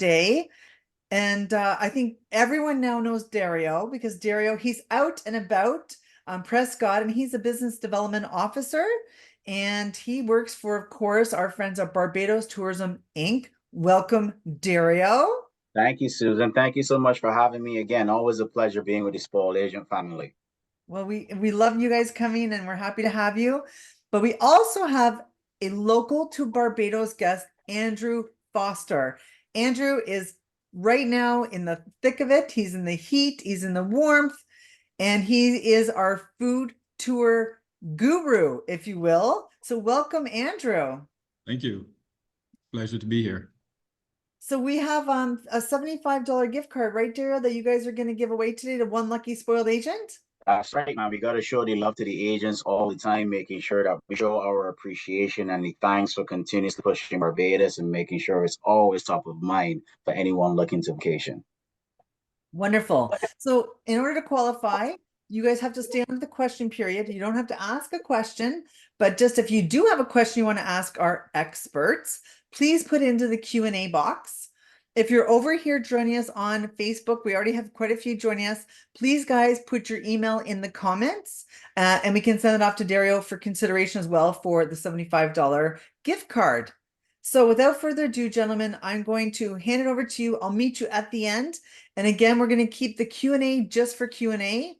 day. And I think everyone now knows Dario because Dario, he's out and about on Prescott and he's a business development officer. And he works for, of course, our friends at Barbados Tourism Inc. Welcome, Dario. Thank you, Susan. Thank you so much for having me again. Always a pleasure being with the Spoiled Agent family. Well, we love you guys coming and we're happy to have you. But we also have a local to Barbados guest, Andrew Foster. Andrew is right now in the thick of it. He's in the heat, he's in the warmth, and he is our food tour guru, if you will. So welcome, Andrew. Thank you. Pleasure to be here. So we have a $75 gift card, right, Daryl, that you guys are going to give away today to one lucky spoiled agent? That's right, man. We got to show the love to the agents all the time, making sure that we show our appreciation and the thanks for continuously pushing Barbados and making sure it's always top of mind for anyone looking to vacation. Wonderful. So in order to qualify, you guys have to stay under the question period. You don't have to ask a question, but just if you do have a question you want to ask our experts, please put it into the Q&A box. If you're over here joining us on Facebook, we already have quite a few joining us. Please, guys, put your email in the comments and we can send it off to Dario for consideration as well for the $75 gift card. So without further ado, gentlemen, I'm going to hand it over to you. I'll meet you at the end. And again, we're going to keep the Q&A just for Q&A,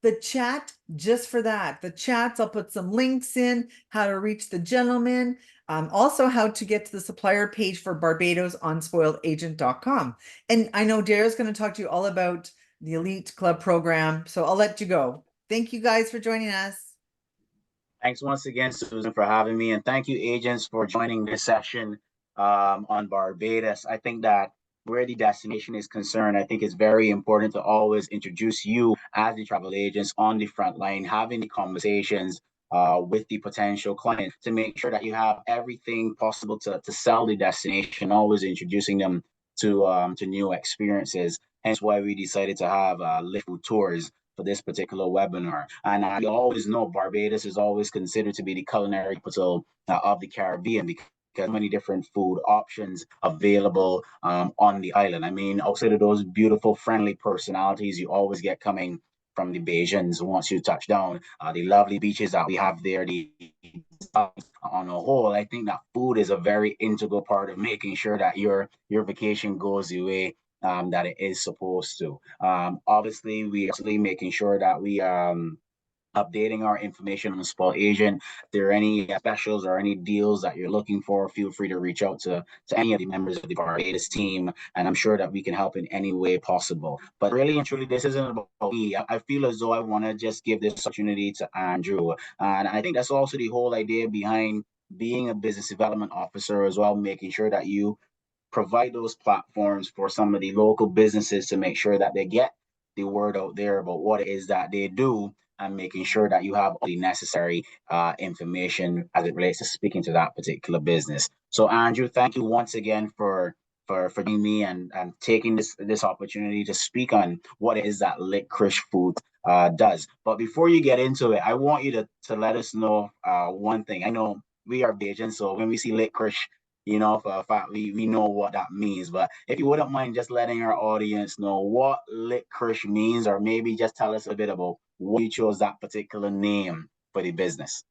the chat just for that. The chats, I'll put some links in, how to reach the gentleman, also how to get to the supplier page for Barbados on spoiledagent.com. And I know Dario's going to talk to you all about the Elite Club program, so I'll let you go. Thank you guys for joining us. Thanks once again, Susan, for having me. And thank you, agents, for joining this session on Barbados. I think that where the destination is concerned, I think it's very important to always introduce you as the travel agents on the front line, having the conversations with the potential client to make sure that you have everything possible to sell the destination, always introducing them to new experiences. Hence why we decided to have Lickrish Food tours for this particular webinar. And I always know Barbados is always considered to be the culinary capital of the Caribbean because many different food options available on the island. I mean, outside of those beautiful, friendly personalities you always get coming from the Bajans once you touch down, the lovely beaches that we have there, on a whole, I think that food is a very integral part of making sure that your vacation goes the way that it is supposed to. Obviously, we are making sure that we updating our information on the Spoiled Agent. If there are any specials or any deals that you're looking for, feel free to reach out to any of the members of the Barbados team, and I'm sure that we can help in any way possible. But really and truly, this isn't about me. I feel as though I want to just give this opportunity to Andrew, and I think that's also the whole idea behind being a business development officer as well, making sure that you provide those platforms for some of the local businesses to make sure that they get the word out there about what it is that they do and making sure that you have all the necessary information as it relates to speaking to that particular business. So Andrew, thank you once again for joining me and taking this opportunity to speak on what it is that Lickrish Food does. But before you get into it, I want you to let us know one thing. I know we are Bajan, so when we see Lickrish, you know, for a fact, we know what that means. But if you wouldn't mind just letting our audience know what Lickrish means, or maybe just tell us a bit about why you chose that particular name for the business.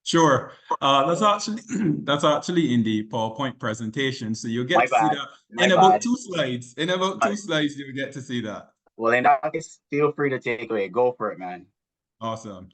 Sure. That's actually in the PowerPoint presentation. So you'll get to see that in about 2 slides. In about 2 slides, you'll get to see that. Well, in that case, feel free to take away. Go for it, man. Awesome.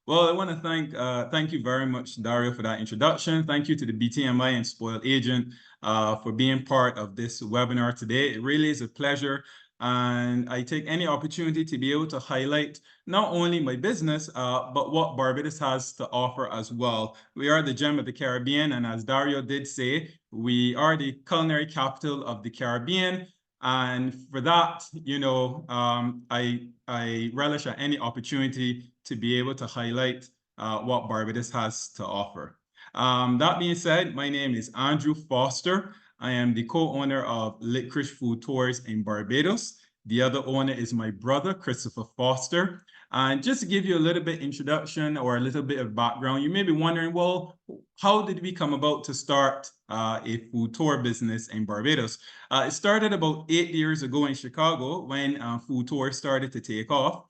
Well, I want to thank you very much, Dario, for that introduction. Thank you to the BTMI and Spoiled Agent for being part of this webinar today. It really is a pleasure. And I take any opportunity to be able to highlight not only my business, but what Barbados has to offer as well. We are the gem of the Caribbean. And as Dario did say, we are the culinary capital of the Caribbean. And for that, you know, I relish at any opportunity to be able to highlight what Barbados has to offer. That being said, my name is Andrew Foster. I am the co-owner of Lickrish Food Tours in Barbados. The other owner is my brother, Christopher Foster. And just to give you a little bit introduction or a little bit of background, you may be wondering, well, how did we come about to start a food tour business in Barbados? It started about 8 years ago in Chicago when food tours started to take off.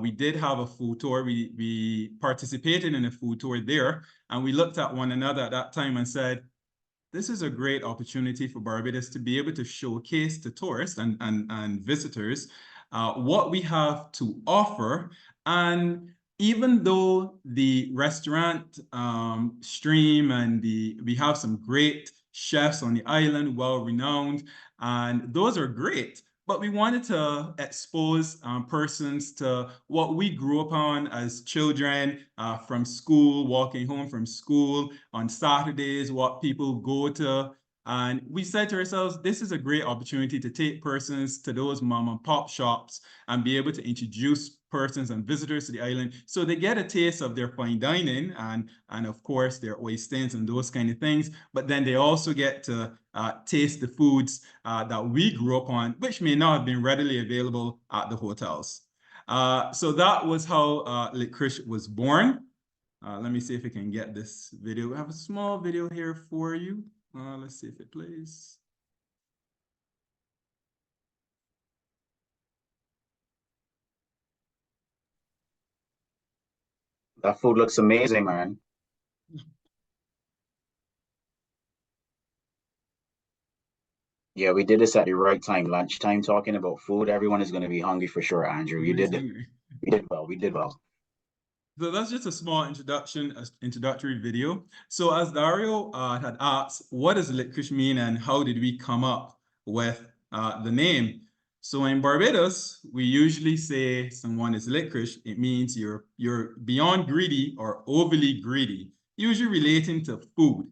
We did have a food tour. We participated in a food tour there, and we looked at one another at that time and said, this is a great opportunity for Barbados to be able to showcase to tourists and visitors what we have to offer. And even though the restaurant stream and we have some great chefs on the island, well-renowned, and those are great, but we wanted to expose persons to what we grew up on as children from school, walking home from school on Saturdays, what people go to. And we said to ourselves, this is a great opportunity to take persons to those mom and pop shops and be able to introduce persons and visitors to the island so they get a taste of their fine dining and of course their oysters and those kind of things. But then they also get to taste the foods that we grew up on, which may not have been readily available at the hotels. So that was how Lickrish was born. Let me see if I can get this video. I have a small video here for you. Let's see if it plays. That food looks amazing, man. Yeah, we did this at the right time, lunchtime, talking about food. Everyone is going to be hungry for sure, Andrew. You did it. We did well. We did well. So that's just a small introductory video. So as Dario had asked, what does Lickrish mean and how did we come up with the name? So in Barbados, we usually say someone is Lickrish. It means you're beyond greedy or overly greedy, usually relating to food.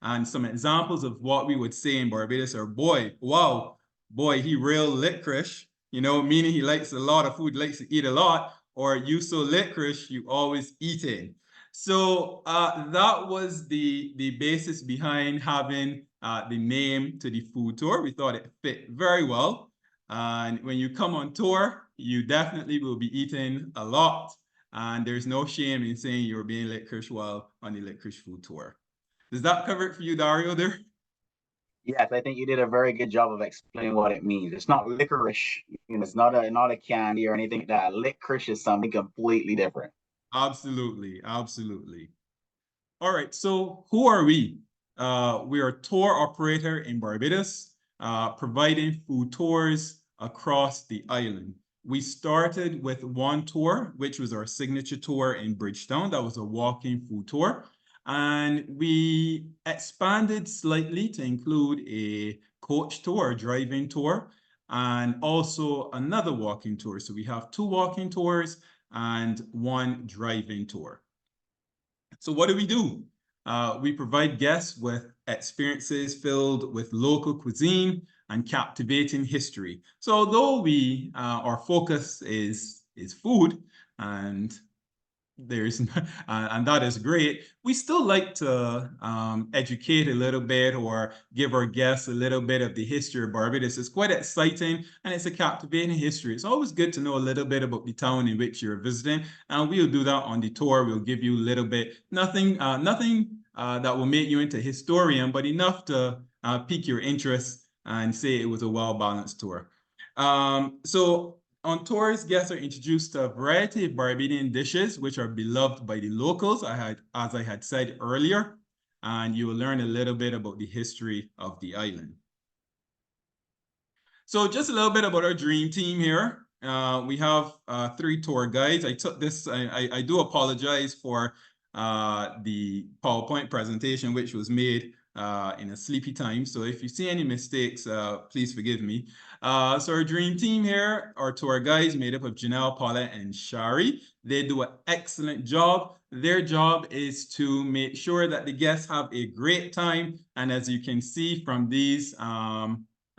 And some examples of what we would say in Barbados are, boy, wow, boy, he real Lickrish, meaning he likes a lot of food, likes to eat a lot, or you so Lickrish, you always eating. So that was the basis behind having the name to the food tour. We thought it fit very well. And when you come on tour, you definitely will be eating a lot. And there's no shame in saying you're being Lickrish while on the Lickrish food tour. Does that cover it for you, Dario, there? Yes, I think you did a very good job of explaining what it means. It's not licorice, it's not a candy or anything like that. Licorice is something completely different. Absolutely, absolutely. All right, so who are we? We are a tour operator in Barbados, providing food tours across the island. We started with one tour, which was our signature tour in Bridgetown. That was a walking food tour. And we expanded slightly to include a coach tour, a driving tour, and also another walking tour. So we have 2 walking tours and 1 driving tour. So what do? We provide guests with experiences filled with local cuisine and captivating history. So although our focus is food and and that is great, we still like to educate a little bit or give our guests a little bit of the history of Barbados. It's quite exciting and it's a captivating history. It's always good to know a little bit about the town in which you're visiting, and we'll do that on the tour. We'll give you a little bit, nothing that will make you into a historian, but enough to pique your interest and say it was a well-balanced tour. So on tours, guests are introduced to a variety of Barbadian dishes, which are beloved by the locals, as I had said earlier, and you will learn a little bit about the history of the island. So just a little bit about our dream team here. We have 3 tour guides. I took this, I do apologize for the PowerPoint presentation, which was made in a sleepy time. So if you see any mistakes, please forgive me. So our dream team here, our tour guides made up of Janelle, Paula, and Shari. They do an excellent job. Their job is to make sure that the guests have a great time. And as you can see from these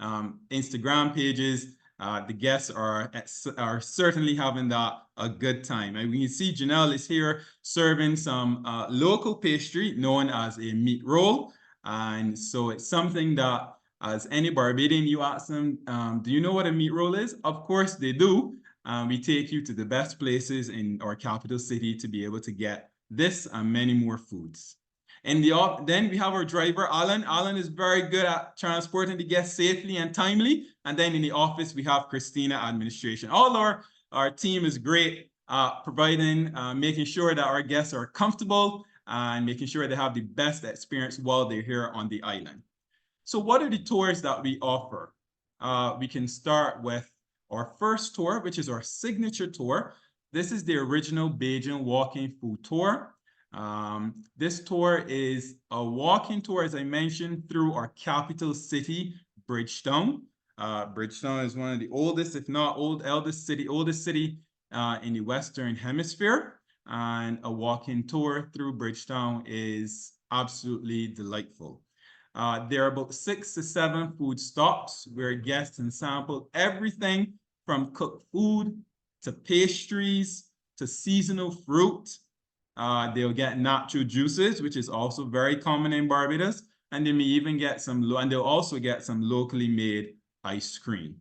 Instagram pages, the guests are certainly having a good time. And we can see Janelle is here serving some local pastry known as a meat roll. And so it's something that As any Barbadian, you ask them, do you know what a meat roll is? Of course they do. We take you to the best places in our capital city to be able to get this and many more foods. Then we have our driver, Alan. Alan is very good at transporting the guests safely and timely. And then in the office, we have Christina, administration. All our team is great providing, making sure that our guests are comfortable and making sure they have the best experience while they're here on the island. So what are the tours that we offer? We can start with our first tour, which is our signature tour. This is the original Bajan walking food tour. This tour is a walking tour, as I mentioned, through our capital city, Bridgetown. Bridgetown is one of the oldest, if not oldest city in the Western Hemisphere. And a walking tour through Bridgetown is absolutely delightful. There are about 6 to 7 food stops where guests can sample everything from cooked food to pastries to seasonal fruit. They'll get natural juices, which is also very common in Barbados. And they may even get and they'll also get some locally made ice cream.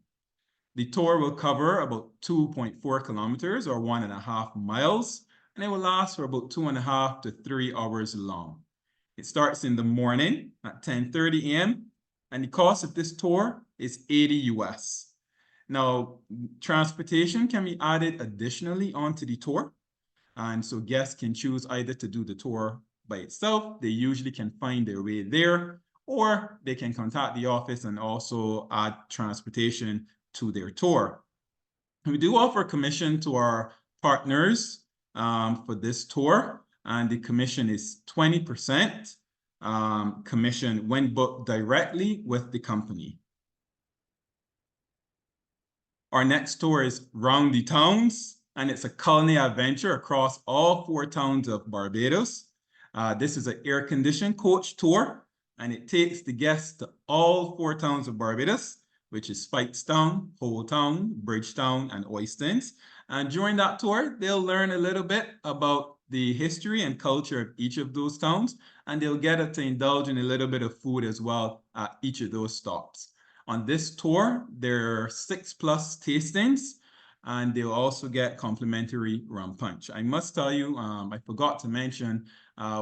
The tour will cover about 2.4 kilometers or 1.5 miles, and it will last for about 2.5 to 3 hours long. It starts in the morning at 10:30 a.m. and the cost of this tour is $80 US. Now, transportation can be added additionally onto the tour. And so guests can choose either to do the tour by itself. They usually can find their way there, or they can contact the office and also add transportation to their tour. We do offer commission to our partners for this tour, and the commission is 20% commission when booked directly with the company. Our next tour is Round the Towns, and it's a culinary adventure across all 4 towns of Barbados. This is an air-conditioned coach tour, and it takes the guests to all 4 towns of Barbados, which is Speightstown, Whole Town, Bridgetown, and Oistins. And during that tour, they'll learn a little bit about the history and culture of each of those towns, and they'll get to indulge in a little bit of food as well at each of those stops. On this tour, there are 6+ tastings, and they'll also get complimentary rum punch. I must tell you, I forgot to mention,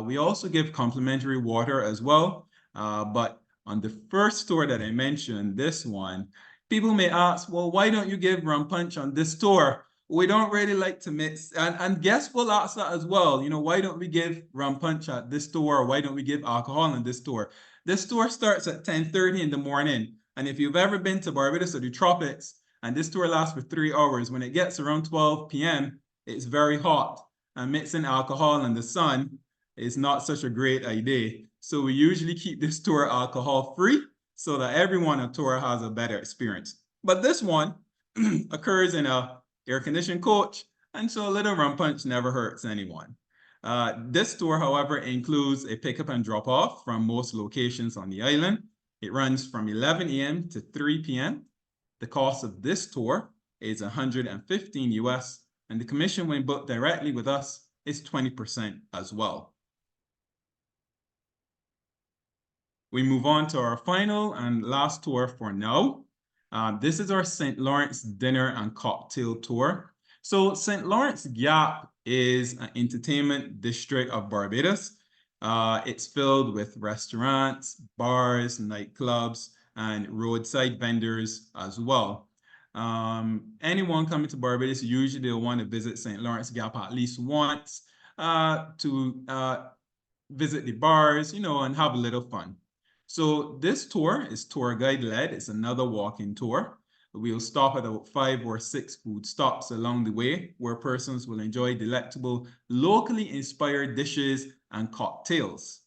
we also give complimentary water as well, but on the first tour that I mentioned, this one, people may ask, well, why don't you give rum punch on this tour? We don't really like to mix, and guests will ask that as well. You know, why don't we give rum punch at this tour? Or why don't we give alcohol on this tour? This tour starts at 10:30 in the morning. And if you've ever been to Barbados or the tropics, and this tour lasts for 3 hours, when it gets around 12 p.m., it's very hot. And mixing alcohol in the sun is not such a great idea. So we usually keep this tour alcohol free so that everyone on tour has a better experience. But this one occurs in a air-conditioned coach, and so a little rum punch never hurts anyone. This tour, however, includes a pickup and drop-off from most locations on the island. It runs from 11 a.m. to 3 p.m. The cost of this tour is $115 US, and the commission when booked directly with us is 20% as well. We move on to our final and last tour for now. This is our St. Lawrence dinner and cocktail tour. So St. Lawrence Gap is an entertainment district of Barbados. It's filled with restaurants, bars, nightclubs, and roadside vendors as well. Anyone coming to Barbados, usually they'll want to visit St. Lawrence Gap at least once to visit the bars, you know, and have a little fun. So this tour is tour guide led. It's another walking tour. We'll stop at about 5 or 6 food stops along the way where persons will enjoy delectable, locally inspired dishes and cocktails.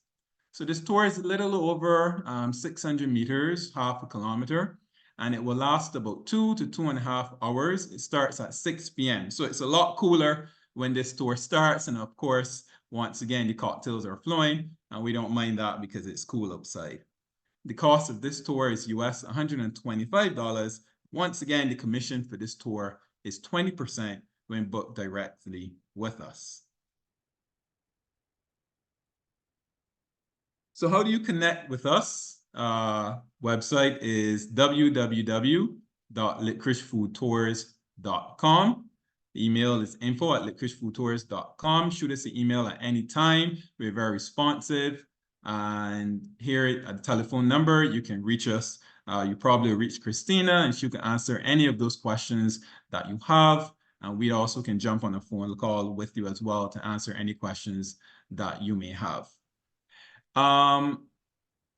So this tour is a little over 600 meters, half a kilometer, and it will last about 2 to 2.5 hours. It starts at 6 p.m. So it's a lot cooler when this tour starts. And of course, once again, the cocktails are flowing, and we don't mind that because it's cool outside. The cost of this tour is US $125. Once again, the commission for this tour is 20% when booked directly with us. So how do you connect with us? website is www.lickrishfoodtours.com. The email is info@lickrishfoodtours.com. Shoot us an email at any time. We're very responsive. And here at the telephone number, you can reach us. You probably reach Christina, and she can answer any of those questions that you have. And we also can jump on a phone call with you as well to answer any questions that you may have.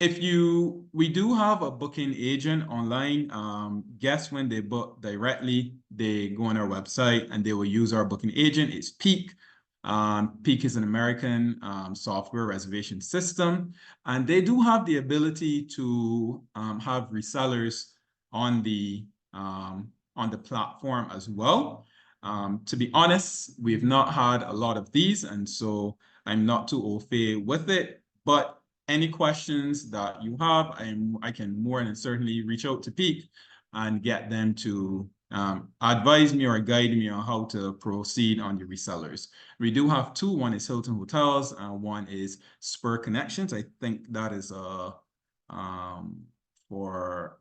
We do have a booking agent online. Guests, when they book directly, they go on our website and they will use our booking agent. It's Peak. Peak is an American software reservation system, and they do have the ability to have resellers on the platform as well. To be honest, we've not had a lot of these, and so I'm not too au fait with it. But any questions that you have, I can more than certainly reach out to Peak and get them to advise me or guide me on how to proceed on the resellers. We do have two. One is Hilton Hotels, and one is Spur Connections. I think that is for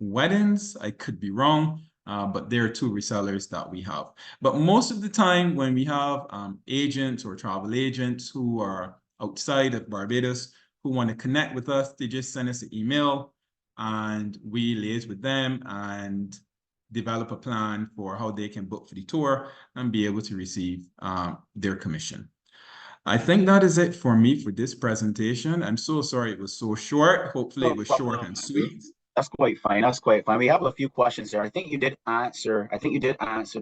weddings. I could be wrong, but there are two resellers that we have. But most of the time when we have agents or travel agents who are outside of Barbados who want to connect with us, they just send us an email and we liaise with them and develop a plan for how they can book for the tour and be able to receive their commission. I think that is it for me for this presentation. I'm so sorry it was so short. Hopefully it was short and sweet. That's quite fine. That's quite fine. We have a few questions there. I think you did answer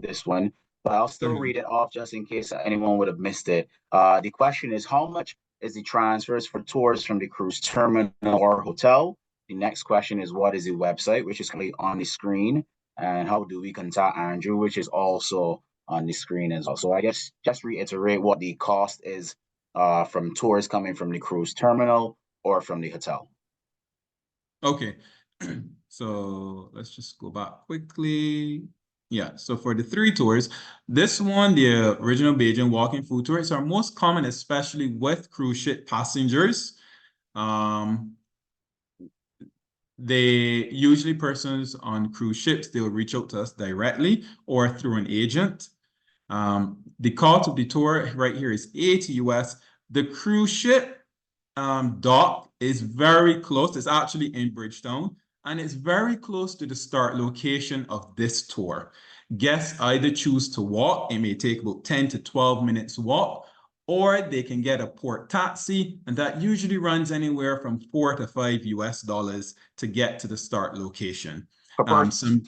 this one, but I'll still read it off just in case anyone would have missed it. The question is, how much is the transfers for tours from the cruise terminal or hotel? The next question is, what is the website, which is currently on the screen? And how do we contact Andrew, which is also on the screen as well. So I guess just reiterate what the cost is from tours coming from the cruise terminal or from the hotel. Okay. So let's just go back quickly. Yeah, so for the 3 tours, this one, the original Beijing walking food tours are most common, especially with cruise ship passengers. They usually persons on cruise ships, they'll reach out to us directly or through an agent. The cost of the tour right here is $80 US. The cruise ship dock is very close. It's actually in Bridgetown, and it's very close to the start location of this tour. Guests either choose to walk. It may take about 10 to 12 minutes walk, or they can get a port taxi, and that usually runs anywhere from $4 to $5 US to get to the start location. Per person?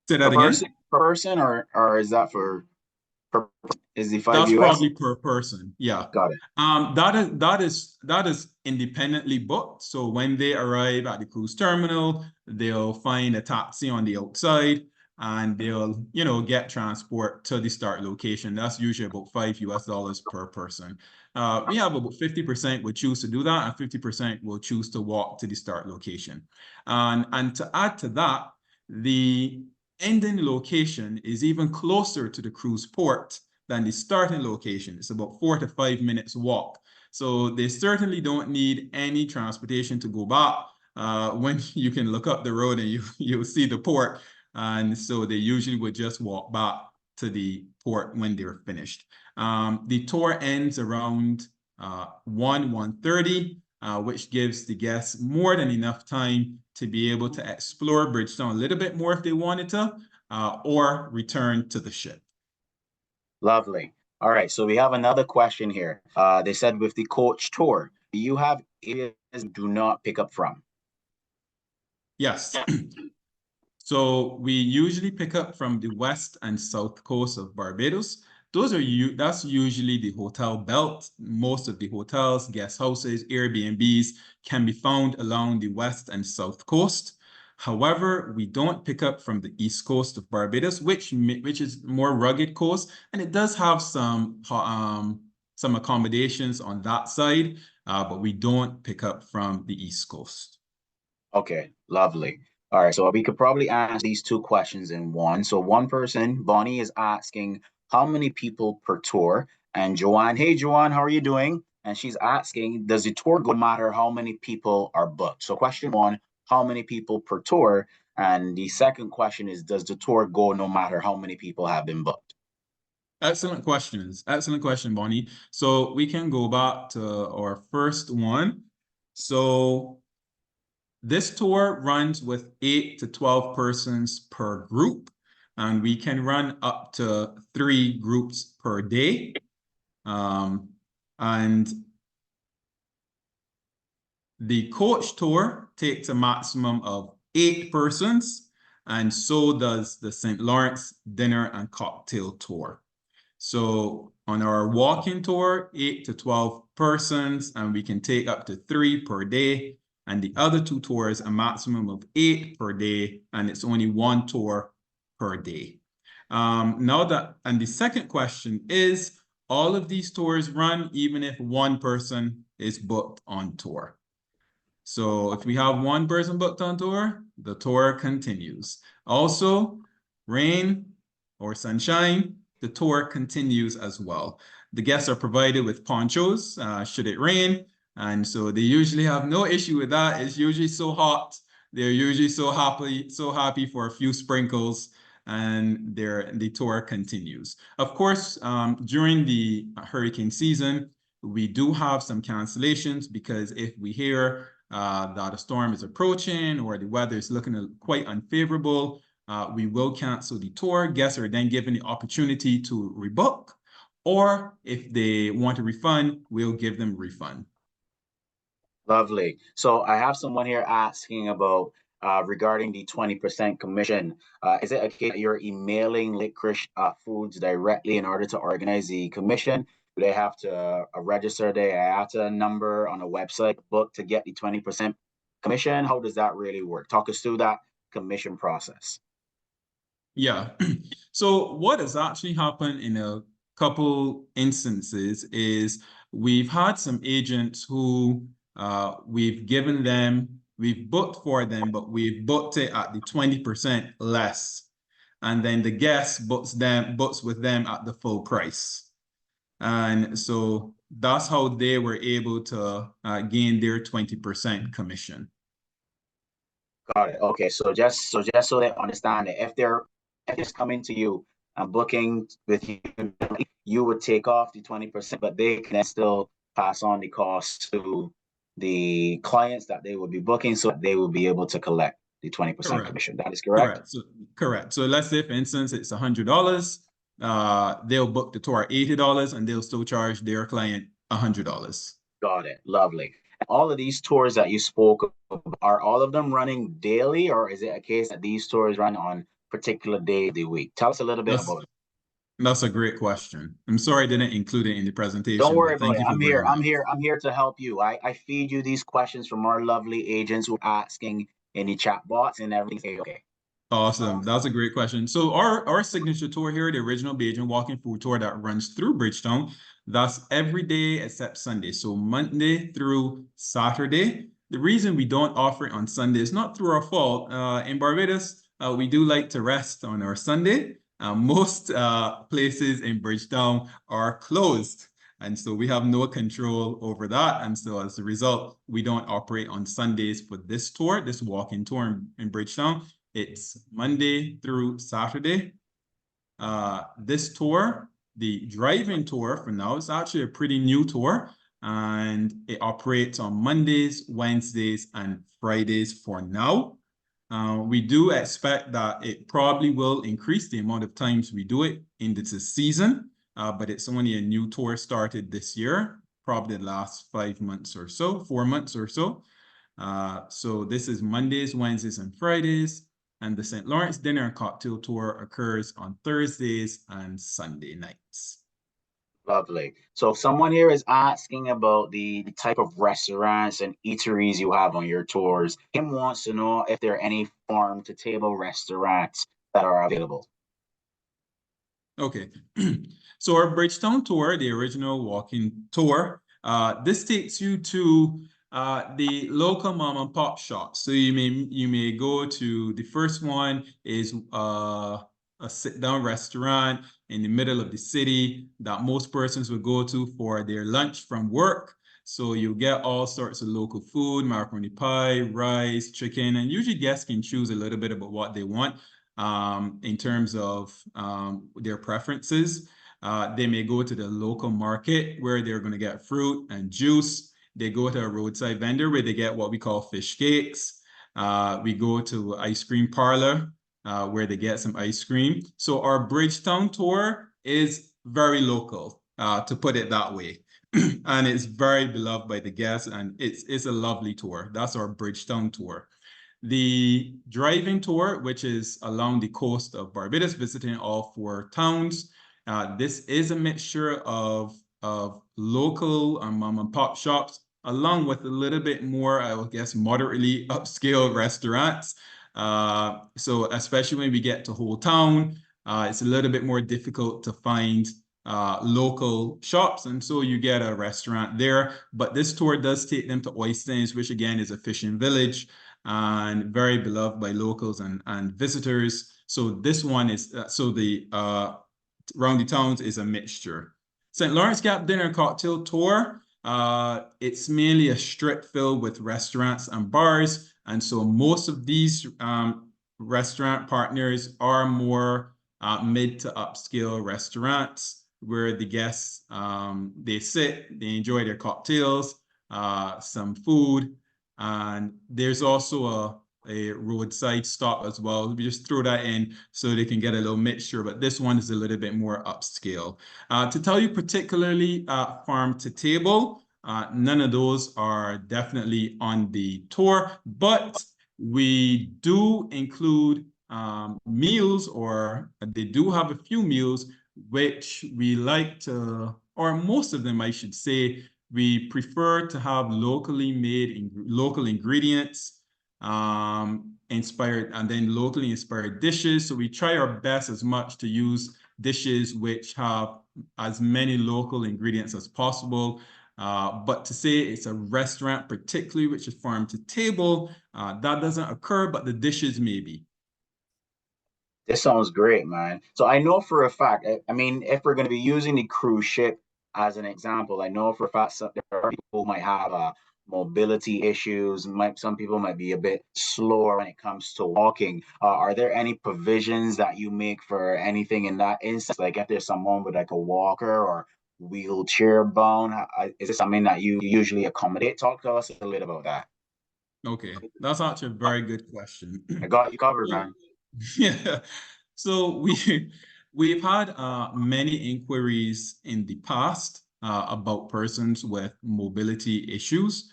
Say that again? Per person, or is that for? Is the 5 That's US? probably per person. Yeah. Got it. That is independently booked. So when they arrive at the cruise terminal, they'll find a taxi on the outside and they'll, get transport to the start location. That's usually about $5 US per person. We have about 50% will choose to do that, and 50% will choose to walk to the start location. And to add to that, the ending location is even closer to the cruise port than the starting location. It's about 4 to 5 minutes walk. So they certainly don't need any transportation to go back when you can look up the road and you'll see the port. And so they usually would just walk back to the port when they're finished. The tour ends around 1:30, which gives the guests more than enough time to be able to explore Bridgetown a little bit more if they wanted to, or return to the ship. Lovely. All right, so we have another question here. They said with the coach tour, do you have areas do not pick up from? Yes. So we usually pick up from the west and south coast of Barbados. That's usually the hotel belt. Most of the hotels, guest houses, Airbnbs can be found along the west and south coast. However, we don't pick up from the east coast of Barbados, which is more rugged coast, and it does have some accommodations on that side, but we don't pick up from the east coast. Okay, lovely. All right, so we could probably ask these 2 questions in one. So one person, Bonnie, is asking how many people per tour, and Joanne, hey Joanne, how are you doing? and she's asking, does the tour go no matter how many people are booked? So question one, how many people per tour? And the second question is, does the tour go no matter how many people have been booked? Excellent questions. Excellent question, Bonnie. So we can go back to our first one. So this tour runs with 8 to 12 persons per group, and we can run up to 3 groups per day. And the coach tour takes a maximum of 8 persons, and so does the St. Lawrence dinner and cocktail tour. So on our walking tour, 8 to 12 persons, and we can take up to 3 per day. And the other 2 tours, a maximum of 8 per day, and it's only 1 tour per day. And the second question is, all of these tours run even if 1 person is booked on tour. So if we have 1 person booked on tour, the tour continues. Also, rain or sunshine, the tour continues as well. The guests are provided with ponchos should it rain, and so they usually have no issue with that. It's usually so hot. They're usually so happy for a few sprinkles, and the tour continues. Of course, during the hurricane season, we do have some cancellations because if we hear that a storm is approaching or the weather is looking quite unfavorable, we will cancel the tour. Guests are then given the opportunity to rebook, or if they want a refund, we'll give them a refund. Lovely. So I have someone here asking about regarding the 20% commission. Is it a case that you're emailing Lickrish Foods directly in order to organize the commission? Do they have to register their IATA number on a website book to get the 20% commission? How does that really work? Talk us through that commission process. Yeah. So what has actually happened in a couple instances is we've had some agents who we've booked for them, but we've booked it at the 20% less. And then the guest books with them at the full price. And so that's how they were able to gain their 20% commission. Got it. Okay. So just so they understand it, if they're coming to you and booking with you, you would take off the 20%, but they can still pass on the cost to the clients that they will be booking, so that they will be able to collect the 20% commission. That is correct? Correct. So let's say, for instance, it's $100. They'll book the tour at $80 and they'll still charge their client $100. Got it. Lovely. All of these tours that you spoke of, are all of them running daily, or is it a case that these tours run on particular days of the week? Tell us a little bit about it. That's a great question. I'm sorry I didn't include it in the presentation. Don't worry about it. I'm here to help you. I feed you these questions from our lovely agents who are asking in the chat box and everything. Okay. Awesome. That's a great question. So our signature tour here, the original Bajan Walking Food Tour that runs through Bridgetown, that's every day except Sunday. So Monday through Saturday. The reason we don't offer it on Sunday is not through our fault. In Barbados, we do like to rest on our Sunday. Most places in Bridgetown are closed. And so we have no control over that. And so as a result, we don't operate on Sundays for this tour, this walking tour in Bridgetown. It's Monday through Saturday. This tour, the driving tour for now, is actually a pretty new tour, and it operates on Mondays, Wednesdays, and Fridays for now. We do expect that it probably will increase the amount of times we do it in the season, but it's only a new tour started this year, probably the last 5 months or so, 4 months or so. So this is Mondays, Wednesdays, and Fridays. And the St. Lawrence Dinner and Cocktail Tour occurs on Thursdays and Sunday nights. Lovely. So if someone here is asking about the type of restaurants and eateries you have on your tours, Kim wants to know if there are any farm-to-table restaurants that are available. Okay. So our Bridgetown tour, the original walking tour, this takes you to the local mom and pop shops. So you may go to, the first one is a sit-down restaurant in the middle of the city that most persons would go to for their lunch from work. So you get all sorts of local food, macaroni pie, rice, chicken, and usually guests can choose a little bit about what they want in terms of their preferences. They may go to the local market where they're going to get fruit and juice. They go to a roadside vendor where they get what we call fish cakes. We go to ice cream parlor where they get some ice cream. So our Bridgetown tour is very local, to put it that way. And it's very beloved by the guests, and it's a lovely tour. That's our Bridgetown tour. The driving tour, which is along the coast of Barbados, visiting all 4 towns. This is a mixture of local and mom and pop shops, along with a little bit more, I would guess, moderately upscale restaurants. So especially when we get to whole town, it's a little bit more difficult to find local shops, and so you get a restaurant there. But this tour does take them to Oystins, which again is a fishing village and very beloved by locals and visitors. So this one is Round the Towns is a mixture. St. Lawrence Gap Dinner and Cocktail Tour. It's mainly a strip filled with restaurants and bars, and so most of these restaurant partners are more mid to upscale restaurants where the guests they sit, they enjoy their cocktails, some food, and there's also a roadside stop as well. We just throw that in so they can get a little mixture, but this one is a little bit more upscale. To tell you particularly farm to table, none of those are definitely on the tour, but we do include meals, or they do have a few meals which we like to, or most of them I should say, we prefer to have locally made local ingredients, inspired, and then locally inspired dishes. So we try our best as much to use dishes which have as many local ingredients as possible. But to say it's a restaurant particularly which is farm to table, that doesn't occur, but the dishes maybe. This sounds great, man. So I know for a fact, I mean, if we're going to be using the cruise ship as an example, I know for a fact there are people who might have mobility issues. Some people might be a bit slower when it comes to walking. Are there any provisions that you make for anything in that instance? Like if there's someone with like a walker or wheelchair bound, is it something that you usually accommodate? Talk to us a little bit about that. Okay, that's actually a very good question. I got you covered, man. Yeah. So we've had many inquiries in the past about persons with mobility issues.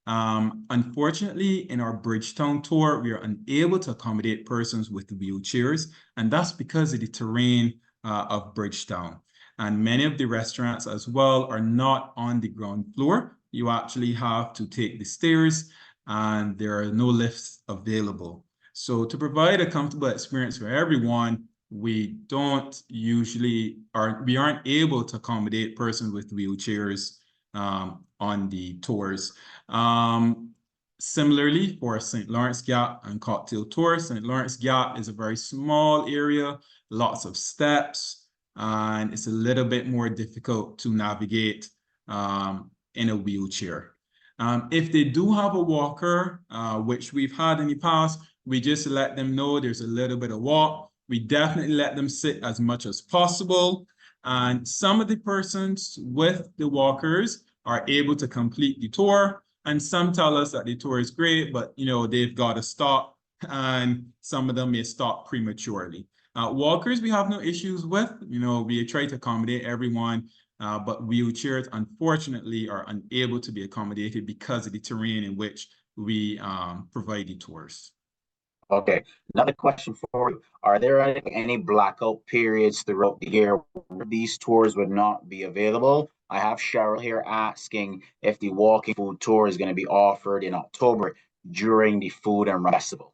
Unfortunately, in our Bridgetown tour, we are unable to accommodate persons with wheelchairs, and that's because of the terrain of Bridgetown. And many of the restaurants as well are not on the ground floor. You actually have to take the stairs, and there are no lifts available. So to provide a comfortable experience for everyone, we aren't able to accommodate persons with wheelchairs on the tours. Similarly, for St. Lawrence Gap and Cocktail Tour, St. Lawrence Gap is a very small area, lots of steps, and it's a little bit more difficult to navigate in a wheelchair. If they do have a walker, which we've had in the past, we just let them know there's a little bit of walk. We definitely let them sit as much as possible. And some of the persons with the walkers are able to complete the tour. And some tell us that the tour is great, but they've got to stop, and some of them may stop prematurely. Walkers, we have no issues with. We try to accommodate everyone, but wheelchairs, unfortunately, are unable to be accommodated because of the terrain in which we provide the tours. Okay, another question for you. Are there any blackout periods throughout the year where these tours would not be available? I have Cheryl here asking if the walking food tour is going to be offered in October during the food and festival.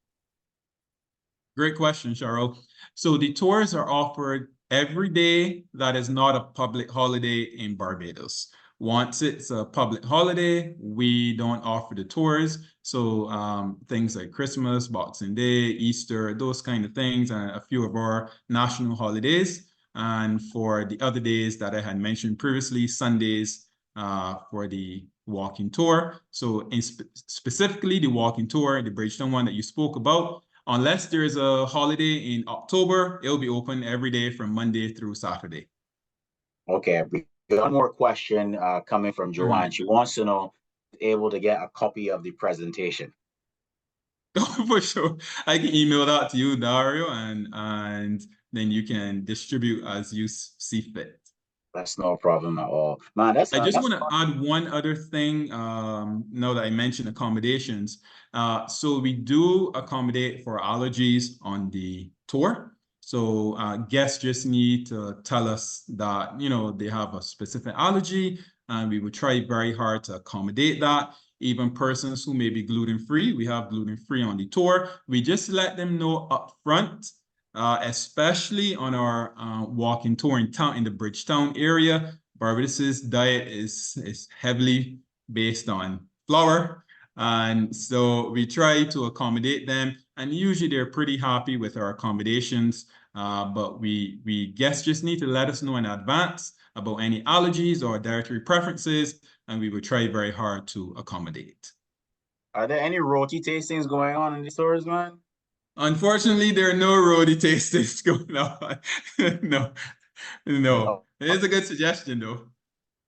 Great question, Cheryl. So the tours are offered every day that is not a public holiday in Barbados. once it's a public holiday, we don't offer the tours. So things like Christmas, Boxing Day, Easter, those kind of things, and a few of our national holidays. And for the other days that I had mentioned previously, Sundays for the walking tour. So specifically the walking tour, the Bridgetown one that you spoke about, unless there's a holiday in October, it'll be open every day from Monday through Saturday. Okay, we got one more question coming from Joanne. Mhm. She wants to know, able to get a copy of the presentation. For sure. I can email that to you, Dario, and then you can distribute as you see fit. That's no problem at all. Man, that's I just that's want to add one other thing now that I mentioned accommodations. So we do accommodate for allergies on the tour. So guests just need to tell us that, they have a specific allergy, and we would try very hard to accommodate that. Even persons who may be gluten-free, we have gluten-free on the tour. We just let them know up front, especially on our walking tour in town in the Bridgetown area. Barbados's diet is heavily based on flour. And so we try to accommodate them. And usually they're pretty happy with our accommodations. But we guests just need to let us know in advance about any allergies or dietary preferences, and we would try very hard to accommodate. Are there any roti tastings going on in the stores, man? Unfortunately, there are no roadie tastings going on. No. It is a good suggestion, though.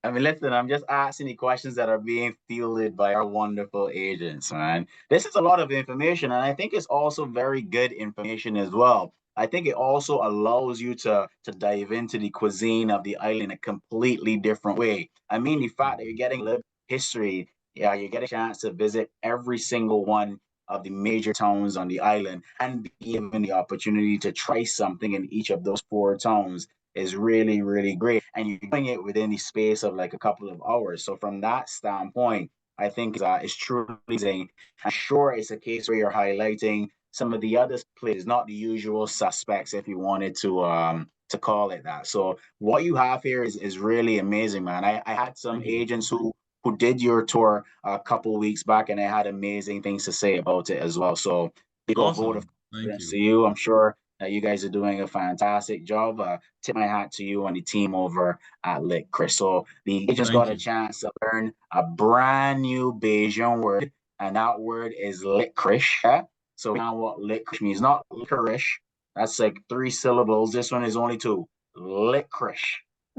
I mean, listen, I'm just asking the questions that are being fielded by our wonderful agents, man. This is a lot of information, and I think it's also very good information as well. I think it also allows you to dive into the cuisine of the island in a completely different way. I mean, the fact that you're getting a little history, yeah, you get a chance to visit every single one of the major towns on the island and be given the opportunity to try something in each of those four towns is really, really great. And you're doing it within the space of like a couple of hours. So from that standpoint, I think it's truly amazing. I'm sure it's a case where you're highlighting some of the other places, not the usual suspects, if you wanted to call it that. So what you have here is really amazing, man. I had some agents who did your tour a couple of weeks back, and they had amazing things to say about it as well. So big old vote of Awesome. Thank confidence to you. you. I'm sure you guys are doing a fantastic job. Tip my hat to you and the team over at Lickrish. So the agents Thank got a you. chance to learn a brand new Bayesian word, and that word is Lickrish. So we know what Lickrish means. Not licorice. That's like 3 syllables. This one is only 2. Lickrish.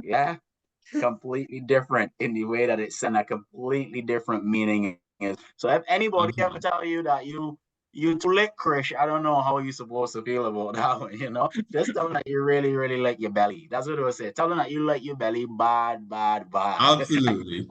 Yeah, completely different in the way that it's sent a completely different meaning. So if anybody ever Absolutely. tell you that you too licorice, I don't know how you're supposed to feel about that one. Just tell them that you really, really like your belly. That's what it was say. Tell them that you like your belly bad, bad, bad. Absolutely.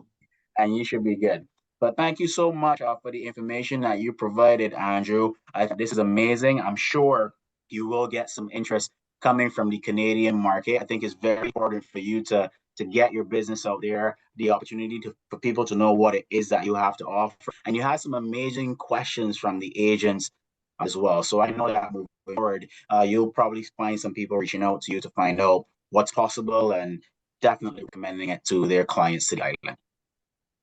And you should be good. But thank you so much for the information that you provided, Andrew. This is amazing. I'm sure you will get some interest coming from the Canadian market. I think it's very important for you to get your business out there, the opportunity for people to know what it is that you have to offer. And you had some amazing questions from the agents as well. So I know that moving forward, you'll probably find some people reaching out to you to find out what's possible and definitely recommending it to their clients to the island.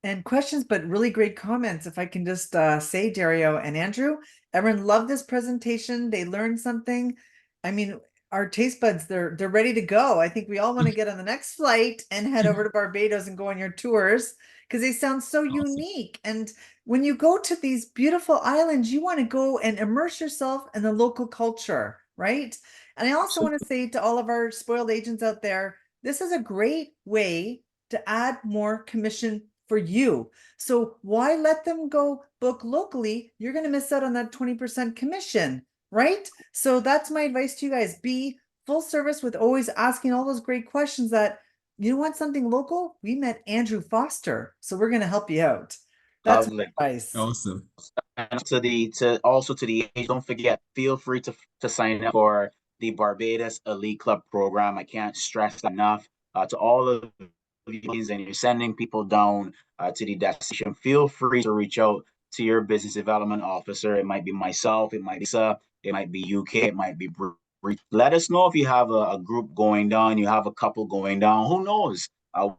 And questions, but really great comments. If I can just say, Dario and Andrew, everyone loved this presentation. They learned something. I mean, our taste buds, they're ready to go. I think we all want to get on the next flight and head over to Barbados and go on your tours because they sound so Awesome. unique. And when you go to these beautiful islands, you want to go and immerse yourself in the local culture, right? And I also want to say to all of our spoiled agents out there, this is a great way to add more commission for you. So why let them go book locally? You're going to miss out on that 20% commission, right? So that's my advice to you guys. Be full service with always asking all those great questions that you want something local? We met Andrew Foster, so we're going to help you out. That's my advice. Awesome. And to the age, don't forget, feel free to sign up for the Barbados Elite Club program. I can't stress enough to all of you, and you're sending people down to the destination. Feel free to reach out to your business development officer. It might be myself, it might be it might be UK, it might be. Let us know if you have a group going down, you have a couple going down. Who knows?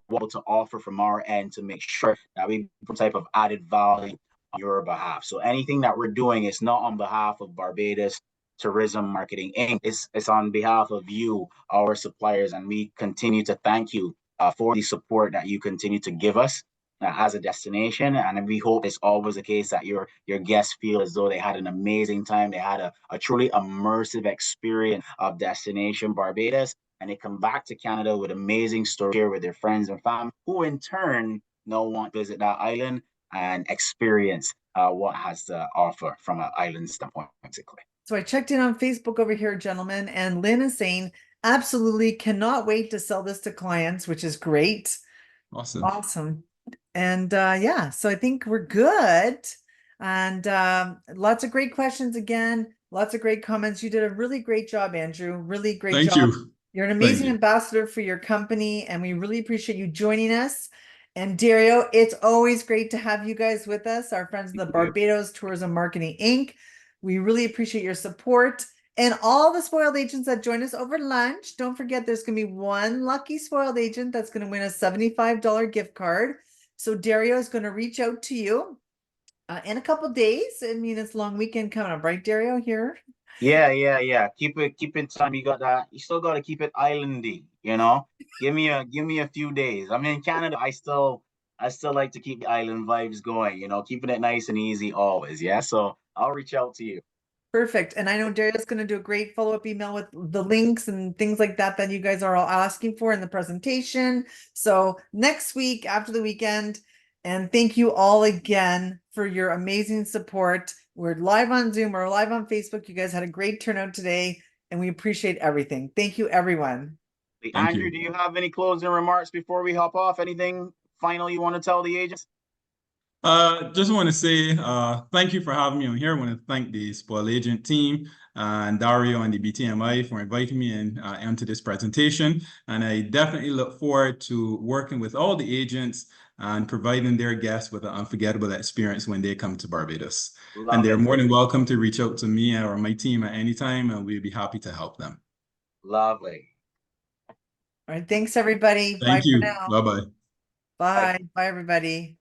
what to offer from our end to make sure that we put some type of added value on your behalf. So anything that we're doing is not on behalf of Barbados Tourism Marketing Inc. It's on behalf of you, our suppliers, and we continue to thank you for the support that you continue to give us as a destination. And we hope it's always the case that your guests feel as though they had an amazing time. They had a truly immersive experience of Destination Barbados, and they come back to Canada with amazing stories here with their friends and family, who in turn now want to visit that island and experience what has to offer from an island standpoint, basically. So I checked in on Facebook over here, gentlemen, and Lynn is saying, absolutely cannot wait to sell this to clients, which is great. Awesome. Awesome. And yeah, so I think we're good. And lots of great questions again, lots of great comments. You did a really great job, Andrew. Really great Thank job. you. You're an Thank amazing you. ambassador for your company, and we really appreciate you joining us. And Dario, it's always great to have you guys with us, our friends of the Barbados Tourism Marketing Inc. We really appreciate your support. And all the spoiled agents that join us over lunch, don't forget there's going to be one lucky spoiled agent that's going to win a $75 gift card. So Dario is going to reach out to you in a couple days. I mean, it's a long weekend coming up, right, Dario? Here. Yeah. Keep it time. You got that. You still got to keep it islandy. You know, give me a few days. I'm in Canada. I still like to keep the island vibes going. You know, keeping it nice and easy always. Yeah. So I'll reach out to you. Perfect. And I know Dario's going to do a great follow-up email with the links and things like that that you guys are all asking for in the presentation. So next week after the weekend, and thank you all again for your amazing support. We're live on Zoom, we're live on Facebook. You guys had a great turnout today, and we appreciate everything. Thank you, everyone. Thank Andrew, you. do you have any closing remarks before we hop off? Anything final you want to tell the agents? Just want to say thank you for having me on here. I want to thank the Spoil Agent team and Dario and the BTMI for inviting me into this presentation. And I definitely look forward to working with all the agents and providing their guests with an unforgettable experience when they come to Barbados. And Love they're it. more than welcome to reach out to me or my team at any time, and we'll be happy to help them. Lovely. All right, thanks everybody. Bye Thank for you. now. Bye-bye. Bye. Bye, everybody.